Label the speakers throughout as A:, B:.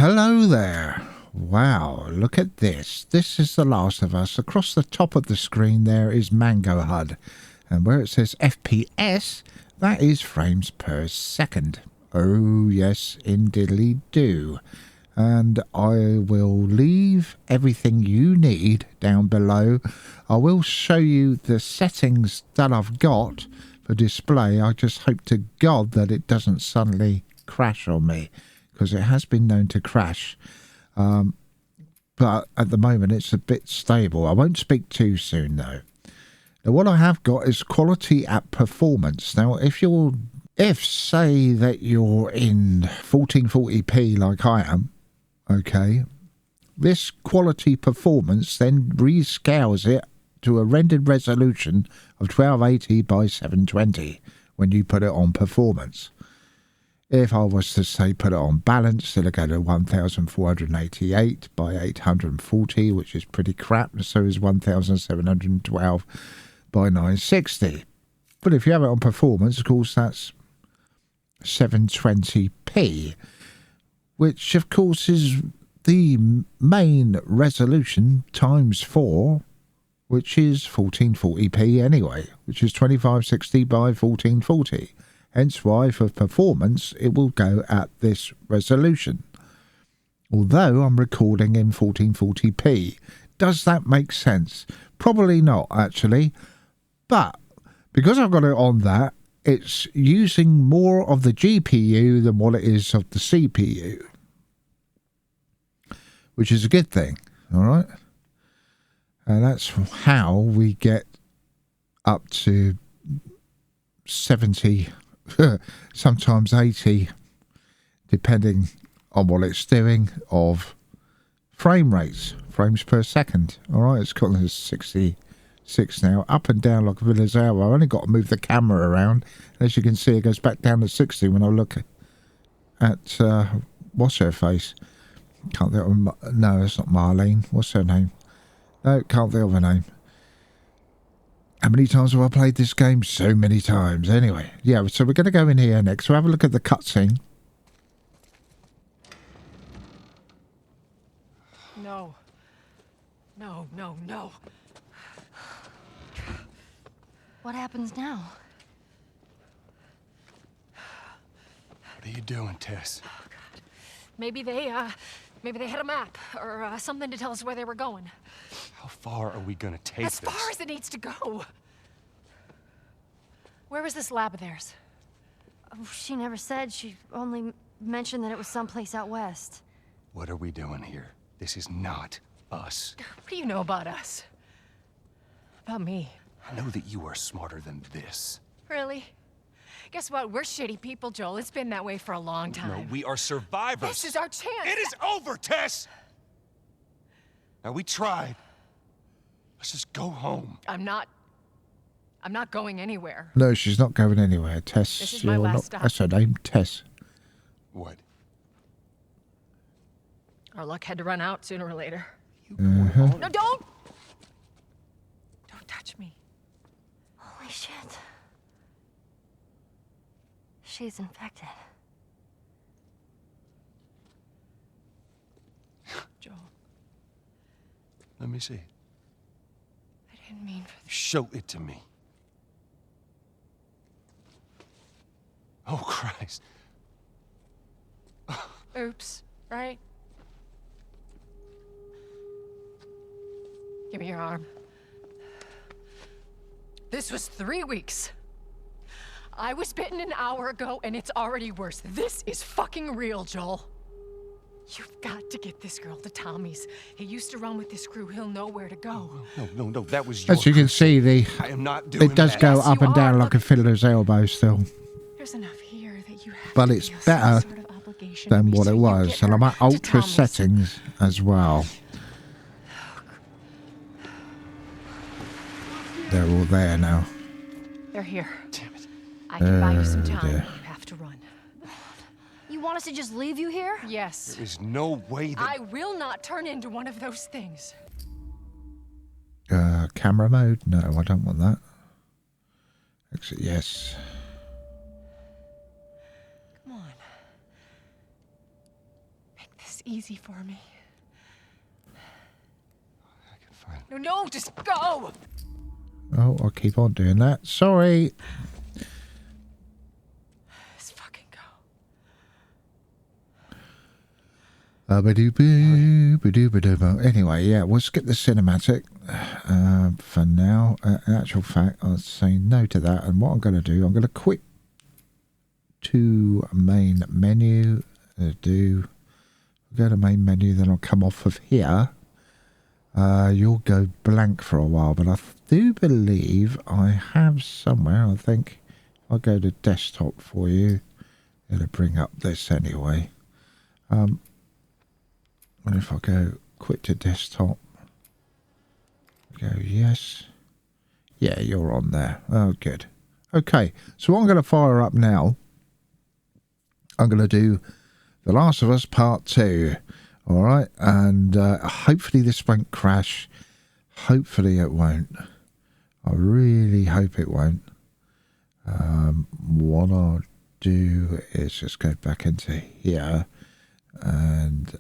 A: Hello there. Wow, look at this. This is The Last of Us. Across the top of the screen there is MangoHud. And where it says FPS, that is frames per second. Oh, yes, indeedly do. And I will leave everything you need down below. I will show you the settings that I've got for display. I just hope to God that it doesn't suddenly crash on me, because it has been known to crash. But at the moment it's a bit stable. I won't speak too soon though. Now what I have got is quality at performance. Now if say that you're in 1440p like I am, okay, this quality performance then rescales it to a rendered resolution of 1280 by 720 when you put it on performance. If I was to say put it on balance, it'll go to 1488 by 840, which is pretty crap. So is 1712 by 960. But if you have it on performance, of course, that's 720p, which of course is the main resolution times 4, which is 1440p anyway, which is 2560 by 1440. Hence why, for performance, it will go at this resolution. Although I'm recording in 1440p. Does that make sense? Probably not, actually. But because I've got it on that, it's using more of the GPU than what it is of the CPU. Which is a good thing, all right? And that's how we get up to 70... sometimes 80, depending on what it's doing, of frame rates, frames per second. All right, it's got this 66 now, up and down like a village hour. I've only got to move the camera around. As you can see, it goes back down to 60 when I look at what's her face? Can't think of, no, it's not Marlene. What's her name? No, can't think of her name. How many times have I played this game? So many times. Anyway, yeah, so we're going to go in here next. We'll have a look at the cutscene.
B: No. No, no, no.
C: What happens now?
D: What are you doing, Tess?
B: Oh, God. Maybe they had a map or something to tell us where they were going.
D: How far are we gonna take
B: this? As far as it needs to go. Where was this lab of theirs?
C: Oh, she never said. She only mentioned that it was someplace out west.
D: What are we doing here? This is not us.
B: What do you know about us? About me?
D: I know that you are smarter than this.
B: Really? Guess what? We're shitty people, Joel. It's been that way for a long time.
D: No, we are survivors.
B: This is our chance.
D: It is over, Tess! Now, we tried. Let's just go home.
B: I'm not going anywhere.
A: No, she's not going anywhere. Tess,
B: This is my last stop.
A: That's her name, Tess.
D: What?
B: Our luck had to run out sooner or later.
D: You
B: No, don't! Don't touch me.
C: Holy shit. She's infected.
B: Joel,
D: Let me see.
B: I didn't mean for this.
D: Show it to me. Oh, Christ.
B: Oops, right? Give me your arm. This was 3 weeks. I was bitten an hour ago, and it's already worse. This is fucking real, Joel. You've got to get this girl to Tommy's. He used to run with this crew. He'll know where to go.
D: No, that was your...
A: As you can see,
D: I am not doing
A: it does
D: that.
A: go
B: Yes,
A: up
B: you
A: and down
B: are.
A: like a fiddler's elbow still.
B: There's enough here that you have
A: But
B: to
A: it's
B: feel some
A: better
B: sort of obligation
A: than
B: to me,
A: what
B: so
A: it
B: you
A: was.
B: get
A: And I'm
B: her
A: at
B: to
A: ultra
B: Tommy's.
A: settings as well. They're all there now.
B: They're here.
D: Damn it.
B: I can buy you some time.
A: dear.
B: You have to run.
C: You want us to just leave you here?
B: Yes.
D: There's no way that...
B: I will not turn into one of those things.
A: Camera mode? No, I don't want that. Exit, yes.
B: Come on. Make this this easy for me.
D: I can find.
B: No, just go!
A: Oh, I'll keep on doing that. Sorry.
B: Just fucking go.
A: Anyway, yeah, we'll skip the cinematic for now. In actual fact, I'll say no to that. And what I'm going to do, I'm going to quit to main menu. Go to main menu, then I'll come off of here. You'll go blank for a while, but I do believe I have somewhere. I think I'll go to desktop for you. It'll bring up this anyway. And if I go quit to desktop, go yes. Yeah, you're on there. Oh, good. Okay, so what I'm going to fire up now, I'm going to do The Last of Us Part 2. All right, and hopefully this won't crash. Hopefully it won't. I really hope it won't. What I'll do is just go back into here, and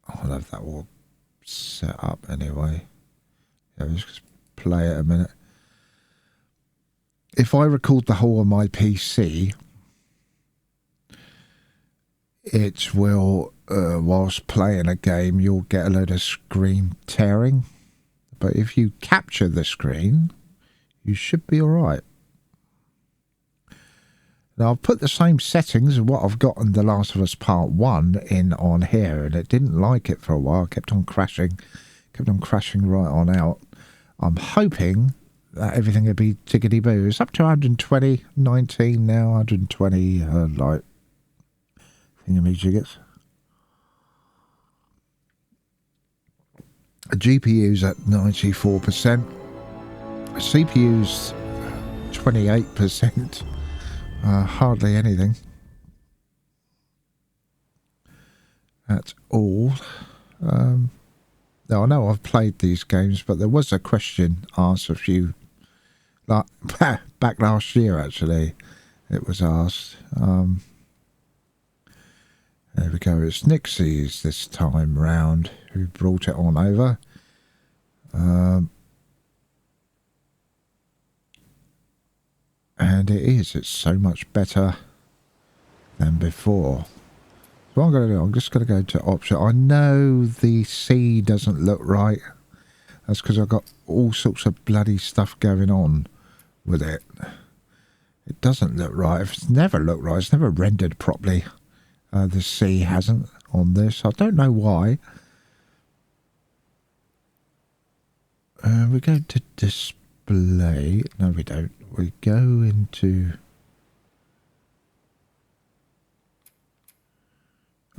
A: I'll have that all set up anyway. Yeah, let's just play it a minute. If I record the whole of my PC, it will, whilst playing a game, you'll get a load of screen tearing. But if you capture the screen, you should be alright. Now, I've put the same settings as what I've got in The Last of Us Part 1 in on here, and it didn't like it for a while. It kept on crashing right on out. I'm hoping that everything will be tickety-boo. It's up to 120, 19 now, 120, like, thingamajiggers. GPU's at 94%. CPU's 28%. Hardly anything at all. Now, I know I've played these games, but there was a question asked a few, like, back last year actually. It was asked. There we go. It's Nixie's this time round who brought it on over. And it is. It's so much better than before. So what I'm going to do, I'm just going to go to option. I know the C doesn't look right. That's because I've got all sorts of bloody stuff going on with it. It doesn't look right. It's never looked right. It's never rendered properly. The C hasn't on this. I don't know why. We go to display. No, we don't. We go into...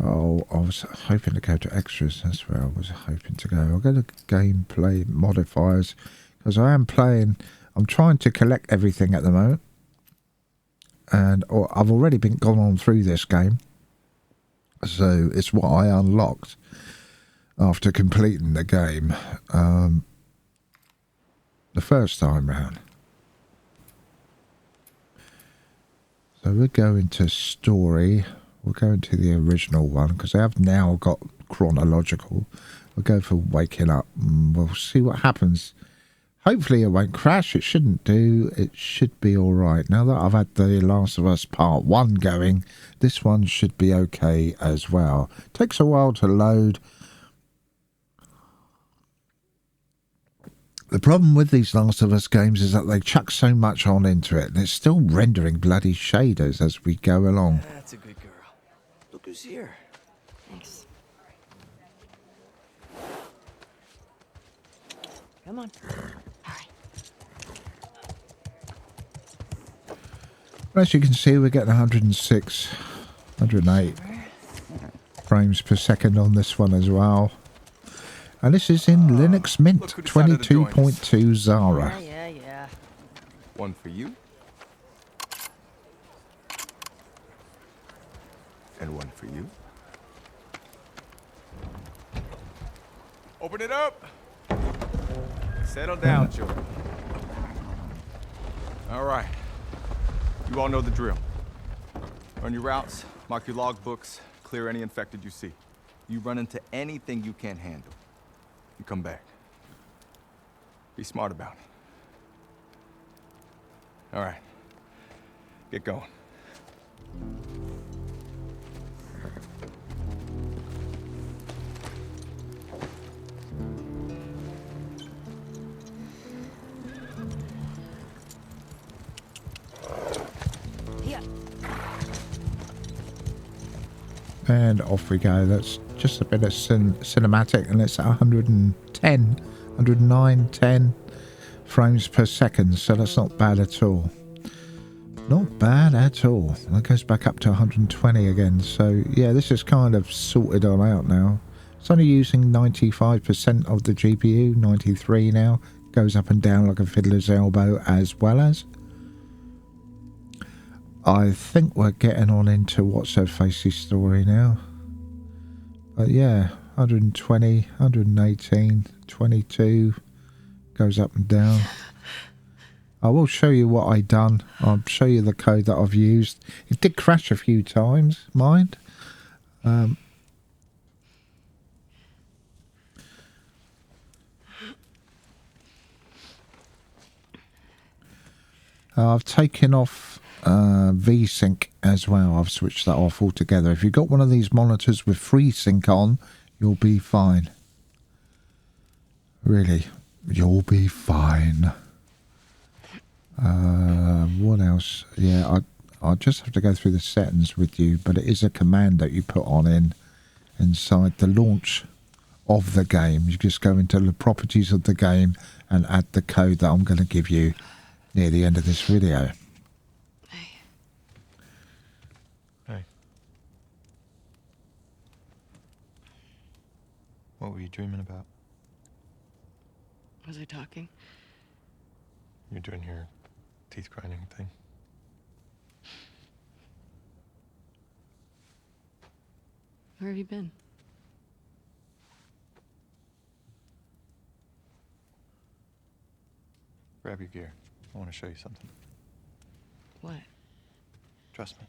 A: Oh, I was hoping to go to extras. That's where I was hoping to go. I'll go to gameplay modifiers, because I am playing... I'm trying to collect everything at the moment. And I've already gone on through this game. So it's what I unlocked after completing the game the first time round. So we'll go into story. We'll go into the original one because they have now got chronological. We'll go for waking up and we'll see what happens. Hopefully it won't crash. It shouldn't do. It should be all right. Now that I've had The Last of Us Part 1 going, this one should be okay as well. Takes a while to load. The problem with these Last of Us games is that they chuck so much on into it, and it's still rendering bloody shaders as we go along.
E: That's a good girl. Look who's here.
C: Thanks.
E: Come on.
A: As you can see, we're getting 106, 108 frames per second on this one as well. And this is in Linux Mint 22.2 Zara.
C: Yeah.
D: One for you. And one for you. Open it up. Settle down, children. All right. You all know the drill. Run your routes, mark your logbooks, clear any infected you see. You run into anything you can't handle, you come back. Be smart about it. All right. Get going.
C: Yeah.
A: And off we go. That's just a bit of cinematic, and it's at 109, 10 frames per second, so that's not bad at all. Not bad at all. That goes back up to 120 again, so yeah, this is kind of sorted on out now. It's only using 95% of the GPU, 93 now. Goes up and down like a fiddler's elbow as well as. I think we're getting on into What's Her Face's story now. But yeah, 120, 118, 22, goes up and down. I will show you what I done. I'll show you the code that I've used. It did crash a few times, mind. I've taken off VSync as well. I've switched that off altogether. If you've got one of these monitors with FreeSync on, you'll be fine. Really, you'll be fine. What else? Yeah, I'll just have to go through the settings with you, but it is a command that you put on inside the launch of the game. You just go into the properties of the game and add the code that I'm going to give you near the end of this video.
D: Hey. What were you dreaming about?
F: Was I talking?
D: You're doing your teeth grinding thing.
F: Where have you been?
D: Grab your gear. I want to show you something.
F: What?
D: Trust me.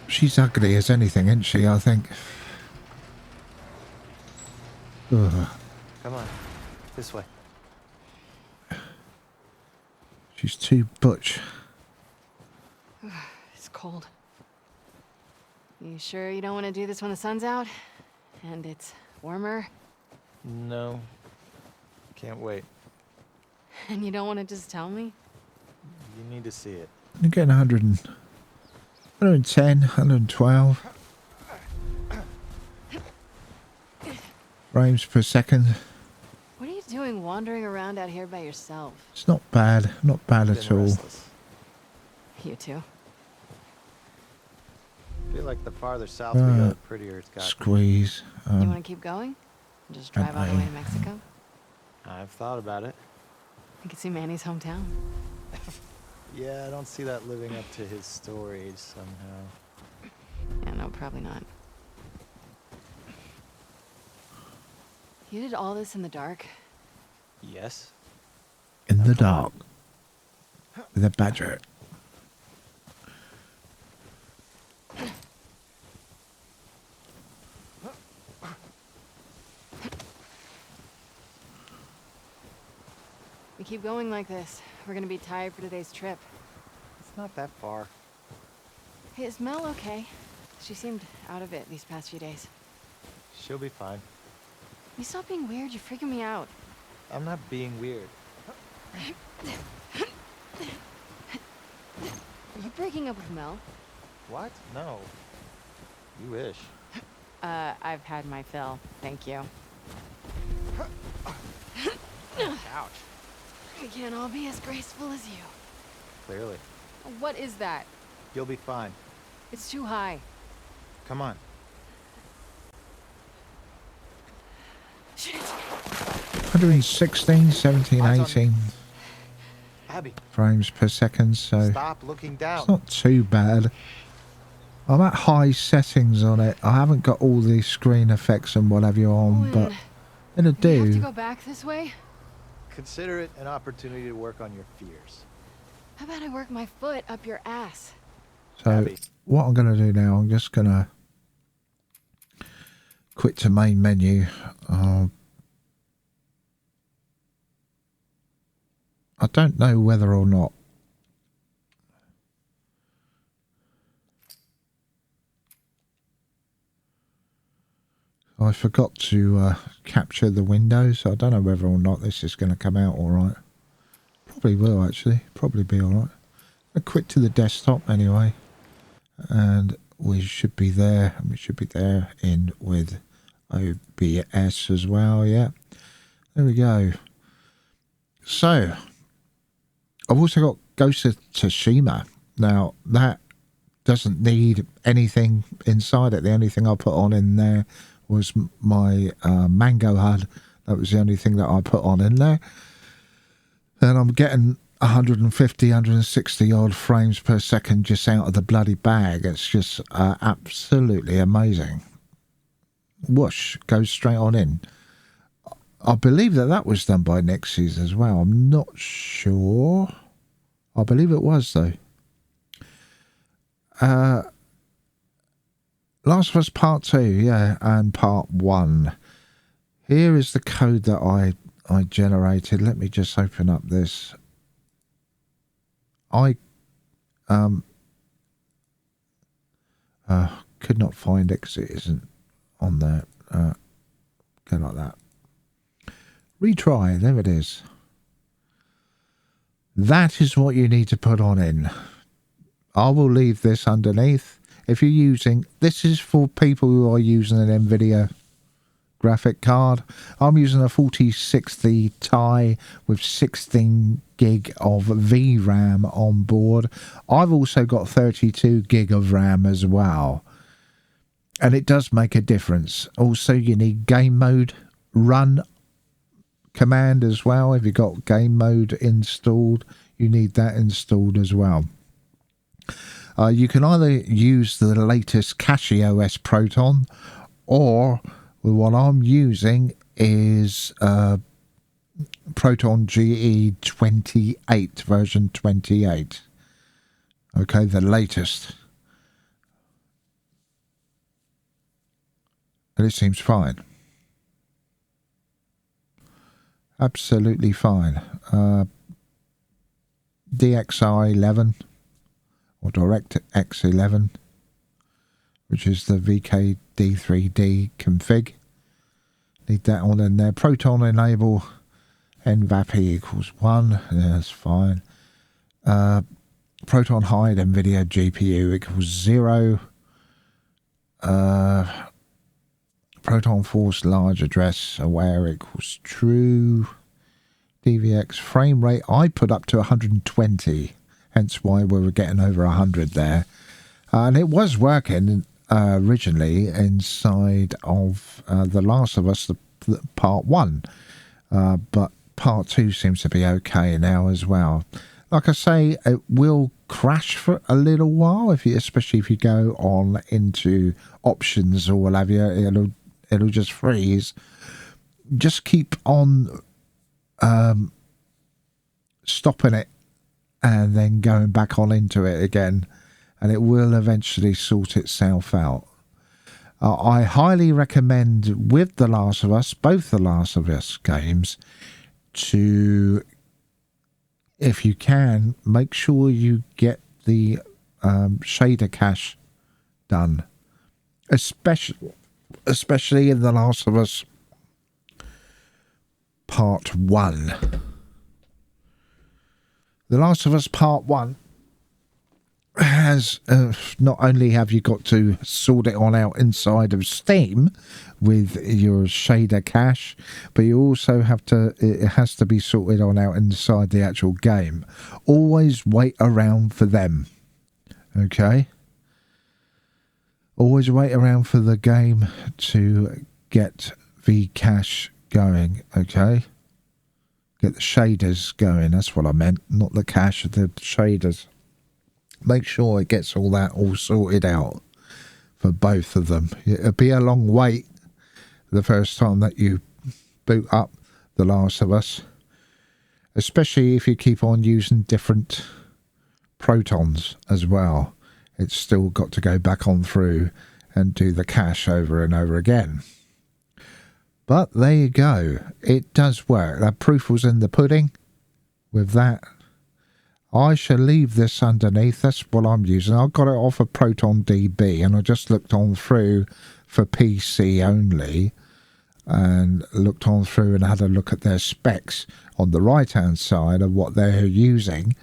A: She's ugly as anything, isn't she, I think? Ugh.
E: Come on. This way.
A: She's too butch.
F: It's cold. You sure you don't want to do this when the sun's out? And it's warmer?
E: No. Can't wait.
F: And you don't want to just tell me?
E: You need to see it.
A: You're getting 110, 112 frames per second.
F: What are you doing wandering around out here by yourself?
A: It's not bad. Not bad at
E: Been
A: all.
E: restless.
F: You too?
E: I feel like the farther south we go, the prettier it's got.
A: Squeeze.
F: You want to keep going? Just drive all the way to Mexico?
E: I've thought about it.
F: You can see Manny's hometown.
E: Yeah, I don't see that living up to his stories somehow.
F: Yeah, no, probably not. You did all this in the dark?
E: Yes.
A: In the dark. With a badger.
F: We keep going like this, we're gonna be tired for today's trip.
E: It's not that far.
F: Hey, is Mel okay? She seemed out of it these past few days.
E: She'll be fine.
F: You stop being weird, you're freaking me out.
E: I'm not being weird.
F: Are you breaking up with Mel?
E: What? No. You wish.
F: I've had my fill, thank you.
E: Ouch.
F: We can't all be as graceful as you.
E: Clearly.
F: What is that?
E: You'll be fine.
F: It's too high.
E: Come on.
F: Shit.
A: 116, 17,
E: Eyes on
A: 18
E: Abby,
A: frames per second, so
E: stop looking down.
A: it's not too bad. I'm at high settings on it. I haven't got all the screen effects and what have you on, but it'll
F: We have to
A: do.
F: go back this way?
E: Consider it an opportunity to work on your fears.
F: How about I work my foot up your ass?
A: So
E: Abby.
A: what I'm going to do now, I'm just going to quit to main menu. I don't know whether or not I forgot to capture the windows. So I don't know whether or not this is going to come out all right. Probably will, actually. Probably be all right. I'll quit to the desktop anyway. And we should be there. We should be there in with OBS as well. Yeah. There we go. So, I've also got Ghost of Tsushima. Now, that doesn't need anything inside it. The only thing I put on in there was my MangoHud. That was the only thing that I put on in there. And I'm getting 150, 160 odd frames per second just out of the bloody bag. It's just absolutely amazing. Whoosh, goes straight on in. I believe that was done by Nixies as well. I'm not sure. I believe it was, though. Last of Us Part 2, yeah, and Part 1. Here is the code that I generated. Let me just open up this. I could not find it because it isn't on there. Go like that. Retry, there it is. That is what you need to put on in. I will leave this underneath. If you're using, this is for people who are using an NVIDIA graphic card. I'm using a 4060 Ti with 16 gig of VRAM on board. I've also got 32 gig of RAM as well. And it does make a difference. Also, you need game mode run command as well. If you've got game mode installed, you need that installed as well. You can either use the latest CachyOS Proton, or what I'm using is Proton GE 28, version 28. Okay, the latest. And it seems fine. Absolutely fine. DXR 11 or DirectX 11, which is the VKD3D config. Need that on in there. Proton enable NVAP equals 1. Yeah, that's fine. Proton hide NVIDIA GPU equals 0. Proton force large address aware equals true. DVX frame rate I put up to 120, hence why we were getting over 100 there. And it was working originally inside of The Last of Us, the Part 1. But Part 2 seems to be okay now as well. Like I say, it will crash for a little while, especially if you go on into options or what have you. It'll just freeze. Just keep on stopping it and then going back on into it again, and it will eventually sort itself out. I highly recommend with The Last of Us, both The Last of Us games, to, if you can, make sure you get the shader cache done, especially in The Last of Us Part 1. The Last of Us Part 1 has, not only have you got to sort it on out inside of Steam with your shader cache, but you also have to, it has to be sorted on out inside the actual game. Always wait around for them. Okay? Always wait around for the game to get the cache going, okay? Get the shaders going, that's what I meant. Not the cache, the shaders. Make sure it gets all that all sorted out for both of them. It'll be a long wait the first time that you boot up The Last of Us. especially if you keep on using different protons as well. It's still got to go back on through and do the cache over and over again. But there you go. It does work. That proof was in the pudding with that. I shall leave this underneath. That's what I'm using. I got it off of Proton DB, and I just looked on through for PC only, and looked on through and had a look at their specs on the right hand side of what they're using,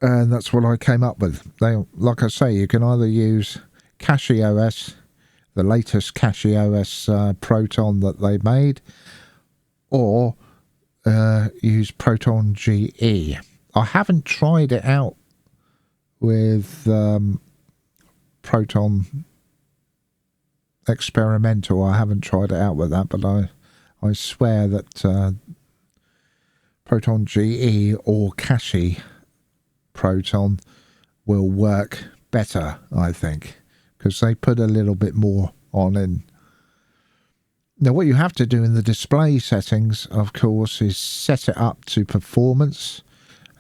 A: and that's what I came up with. They, like I say, you can either use CachyOS, the latest CachyOS Proton that they made, or use Proton GE. I haven't tried it out with Proton Experimental. I haven't tried it out with that, but I swear that Proton GE or Cachy Proton will work better, I think, because they put a little bit more on in. Now, what you have to do in the display settings, of course, is set it up to performance.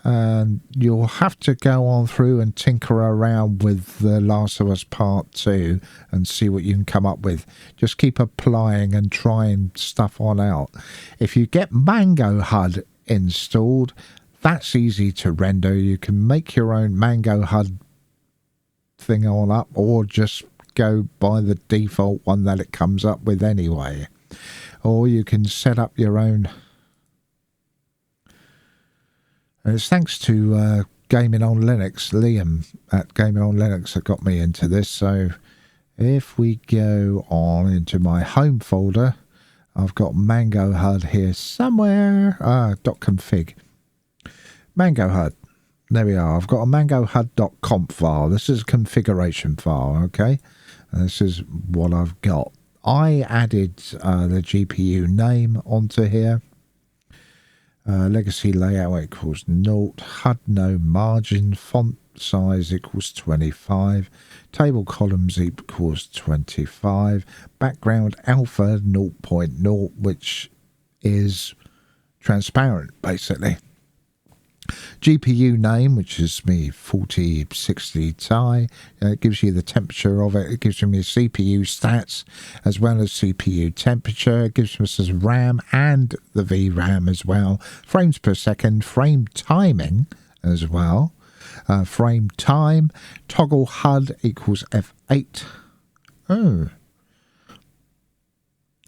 A: And you'll have to go on through and tinker around with The Last of Us Part 2 and see what you can come up with. Just keep applying and trying stuff on out. If you get MangoHud installed, that's easy to render. You can make your own MangoHud thing on up, or just go by the default one that it comes up with anyway. Or you can set up your own. And it's thanks to Gaming on Linux, Liam at Gaming on Linux, that got me into this. So if we go on into my home folder, I've got MangoHud here somewhere. .config. MangoHud. There we are. I've got a mangohud.conf file. This is a configuration file, okay? And this is what I've got. I added the GPU name onto here. Legacy layout equals 0, HUD no margin, font size equals 25, table columns equals 25, background alpha 0.0, which is transparent basically. GPU name, which is me 4060 Ti. It gives you the temperature of it. It gives you CPU stats as well as CPU temperature. It gives us RAM and the VRAM as well. Frames per second, frame timing as well. Frame time, toggle HUD equals F8.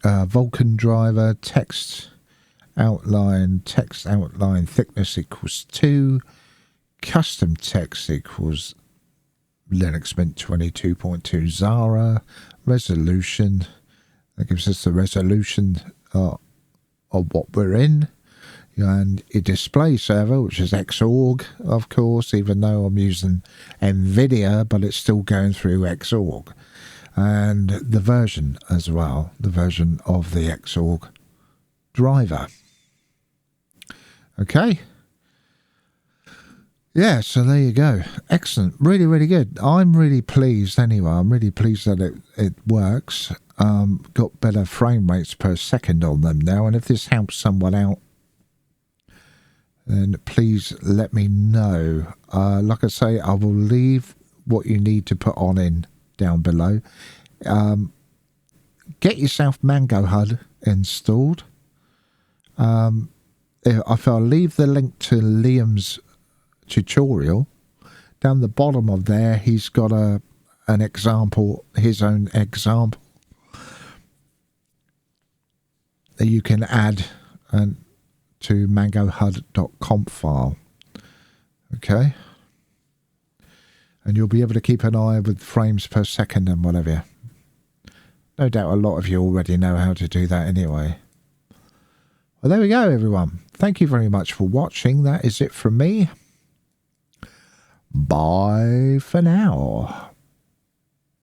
A: Vulkan driver, text outline thickness equals 2, custom text equals Linux Mint 22.2 Zara, resolution, that gives us the resolution of what we're in, and a display server, which is Xorg, of course, even though I'm using NVIDIA, but it's still going through Xorg, and the version as well, the version of the Xorg driver. Okay. Yeah, so there you go. Excellent. Really, really good. I'm really pleased anyway. I'm really pleased that it works. Got better frame rates per second on them now. And if this helps someone out, then please let me know. Like I say, I will leave what you need to put on in down below. Get yourself MangoHud installed. I'll leave the link to Liam's tutorial down the bottom of there. He's got an example, his own example that you can add to mangohud.conf file. Okay, and you'll be able to keep an eye with frames per second and whatever. No doubt a lot of you already know how to do that anyway. Well, there we go, everyone. Thank you very much for watching. That is it from me. Bye for now.